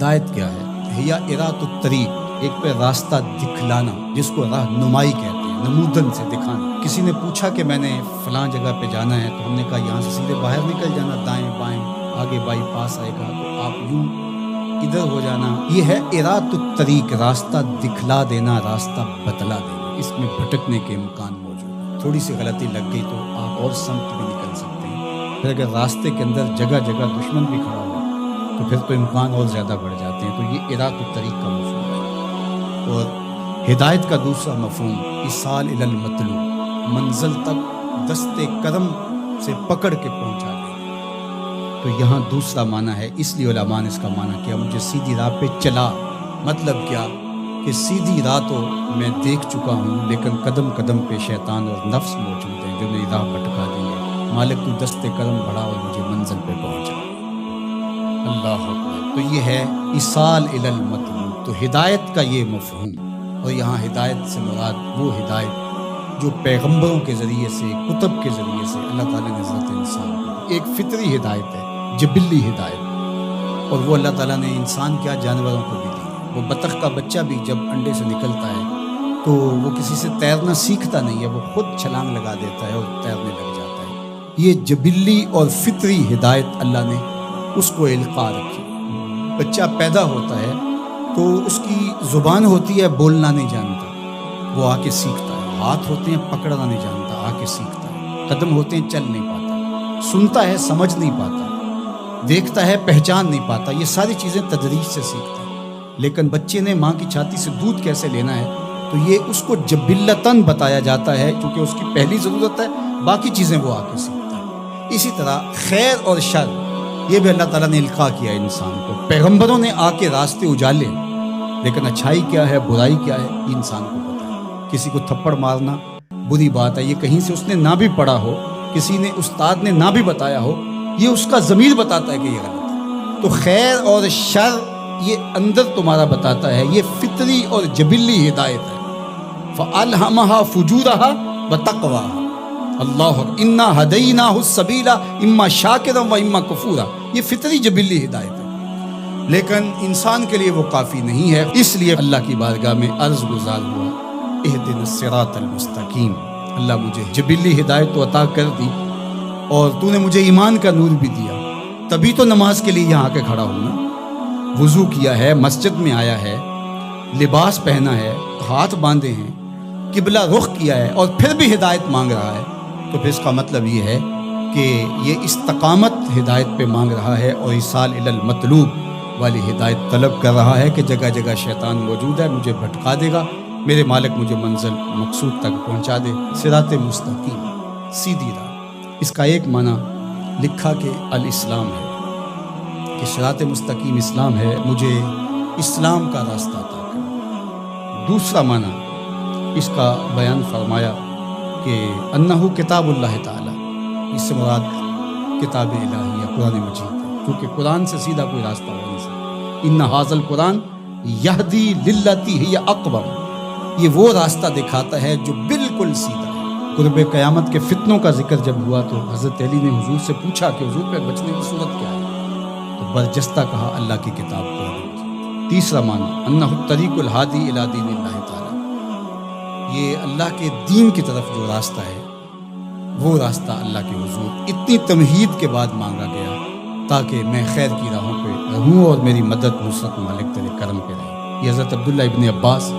ہدایت کیا ہے؟ ہیا اراۃ الطریق، ایک پہ راستہ دکھلانا، جس کو راہ نمائی کہتے ہیں، نمودن سے دکھانا۔ کسی نے پوچھا کہ میں نے فلاں جگہ پہ جانا ہے، تو ہم نے کہا یہاں سے سیدھے باہر نکل جانا، دائیں بائیں، آگے بائی پاس آئے گا، تو آپ یوں ادھر ہو جانا۔ یہ ہے اراۃ الطریق، راستہ دکھلا دینا، راستہ بتلا دینا۔ اس میں بھٹکنے کے امکان موجود ہیں، تھوڑی سی غلطی لگ گئی تو آپ اور سمت بھی نکل سکتے ہیں۔ پھر اگر راستے کے اندر جگہ جگہ دشمن بھی کھڑا ہو تو پھر تو امکان اور زیادہ بڑھ جاتے ہیں۔ تو یہ اراۃ الطریق کا مفہوم ہے۔ اور ہدایت کا دوسرا مفہوم ایصال الی المطلوب، منزل تک دستے کرم سے پکڑ کے پہنچا دینا۔ تو یہاں دوسرا معنی ہے، اس لیے علماء نے اس کا معنی کیا مجھے سیدھی راہ پہ چلا۔ مطلب کیا کہ سیدھی راہ تو میں دیکھ چکا ہوں، لیکن قدم قدم پہ شیطان اور نفس موجود ہیں جو میری راہ بھٹکا دیں گے۔ مالک تو دستے کرم بڑھا اور مجھے منزل پہ پہنچا۔ اللہ اکبر۔ تو یہ ہے ایصال الی المطلوب، تو ہدایت کا یہ مفہوم۔ اور یہاں ہدایت سے مراد وہ ہدایت جو پیغمبروں کے ذریعے سے، کتب کے ذریعے سے اللہ تعالیٰ نے حضرت انسان کو، ایک فطری ہدایت ہے، جبلی ہدایت، اور وہ اللہ تعالیٰ نے انسان کیا جانوروں کو بھی دی ہے۔ وہ بطخ کا بچہ بھی جب انڈے سے نکلتا ہے تو وہ کسی سے تیرنا سیکھتا نہیں ہے، وہ خود چھلانگ لگا دیتا ہے اور تیرنے لگ جاتا ہے۔ یہ جبلی اور فطری ہدایت اللہ نے اس کو القاء رکھی۔ بچہ پیدا ہوتا ہے تو اس کی زبان ہوتی ہے، بولنا نہیں جانتا، وہ آ کے سیکھتا ہے۔ ہاتھ ہوتے ہیں، پکڑنا نہیں جانتا، آ کے سیکھتا ہے۔ قدم ہوتے ہیں، چل نہیں پاتا، سنتا ہے، سمجھ نہیں پاتا، دیکھتا ہے، پہچان نہیں پاتا۔ یہ ساری چیزیں تدریج سے سیکھتا ہے۔ لیکن بچے نے ماں کی چھاتی سے دودھ کیسے لینا ہے، تو یہ اس کو جبلتاً بتایا جاتا ہے، کیونکہ اس کی پہلی ضرورت ہے، باقی چیزیں وہ آ کے سیکھتا ہے۔ اسی طرح خیر اور شر، یہ بھی اللہ تعالیٰ نے القاء کیا انسان کو۔ پیغمبروں نے آ کے راستے اجالے، لیکن اچھائی کیا ہے، برائی کیا ہے، یہ انسان کو پتہ ہے۔ کسی کو تھپڑ مارنا بری بات ہے، یہ کہیں سے اس نے نہ بھی پڑھا ہو، کسی نے استاد نے نہ بھی بتایا ہو، یہ اس کا ضمیر بتاتا ہے کہ یہ غلط ہے۔ تو خیر اور شر یہ اندر تمہارا بتاتا ہے، یہ فطری اور جبلی ہدایت ہے۔ فَأَلْهَمَهَا فُجُورَهَا وَتَقْوَاهَا۔ اللہ انا ہدیناہ السبیل اما شاکرا و اما کفورا، یہ فطری جبلی ہدایت ہے، لیکن انسان کے لیے وہ کافی نہیں ہے۔ اس لیے اللہ کی بارگاہ میں عرض گزار ہوا، اہدنا الصراط المستقیم، اللہ مجھے جبلی ہدایت تو عطا کر دی، اور تو نے مجھے ایمان کا نور بھی دیا، تبھی تو نماز کے لیے یہاں آ کے کھڑا ہوں نا۔ وضو کیا ہے، مسجد میں آیا ہے، لباس پہنا ہے، ہاتھ باندھے ہیں، قبلہ رخ کیا ہے، اور پھر بھی ہدایت مانگ رہا ہے، تو پھر اس کا مطلب یہ ہے کہ یہ استقامت ہدایت پہ مانگ رہا ہے، اور ایصال الی المطلوب والی ہدایت طلب کر رہا ہے کہ جگہ جگہ شیطان موجود ہے، مجھے بھٹکا دے گا، میرے مالک مجھے منزل مقصود تک پہنچا دے۔ صراط مستقیم، سیدھی راہ، اس کا ایک معنی لکھا کہ الاسلام ہے، کہ صراط مستقیم اسلام ہے، مجھے اسلام کا راستہ عطا کر۔ دوسرا معنی اس کا بیان فرمایا کہ انہو کتاب اللہ تعالیٰ، اس سے مراد کتاب الہیہ قرآن مجید ہے، کیونکہ قرآن سے سیدھا کوئی راستہ ہو نہیں سکتا۔ ان ھذا القرآن یہدی للتی ہی اقوم، یہ وہ راستہ دکھاتا ہے جو بالکل سیدھا ہے۔ قرب قیامت کے فتنوں کا ذکر جب ہوا تو حضرت علی نے حضور سے پوچھا کہ حضور پہ بچنے کی صورت کیا ہے، تو برجستہ کہا اللہ کی کتاب قرآن مجید۔ تیسرا معنی انہ الطریق الہادی الی دین اللہ تعالیٰ، یہ اللہ کے دین کی طرف جو راستہ ہے، وہ راستہ اللہ کے حضور اتنی تمہید کے بعد مانگا گیا تاکہ میں خیر کی راہوں پہ رہوں اور میری مدد نصرت مالک تیرے کرم پہ رہے۔ یہ حضرت عبداللہ ابن عباس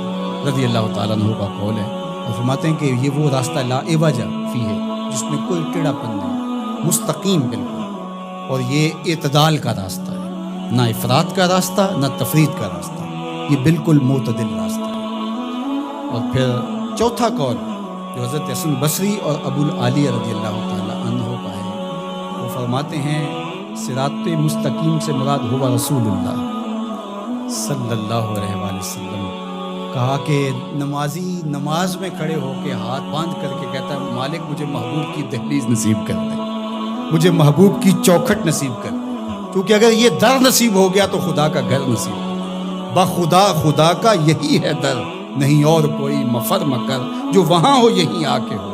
رضی اللہ تعالیٰ عنہ کا قول ہے، اور فرماتے ہیں کہ یہ وہ راستہ لا عوج فیہ ہے، جس میں کوئی ٹیڑھا پن نہیں، مستقیم بالکل، اور یہ اعتدال کا راستہ ہے، نہ افراط کا راستہ نہ تفرید کا راستہ، یہ بالکل معتدل راستہ ہے۔ اور پھر چوتھا قول جو حضرت حسن بصری اور ابو العالیہ رضی اللہ تعالیٰ عنہ کا ہے، وہ فرماتے ہیں صراط مستقیم سے مراد ہوا رسول اللہ صلی اللہ علیہ وآلہ وسلم۔ کہا کہ نمازی نماز میں کھڑے ہو کے ہاتھ باندھ کر کے کہتا ہے مالک مجھے محبوب کی دہلیز نصیب کر دے، مجھے محبوب کی چوکھٹ نصیب کر دے، کیونکہ اگر یہ در نصیب ہو گیا تو خدا کا گھر نصیب ہو، بخدا خدا کا یہی ہے در، نہیں اور کوئی مفر مکر، جو وہاں ہو یہیں آ کے ہو۔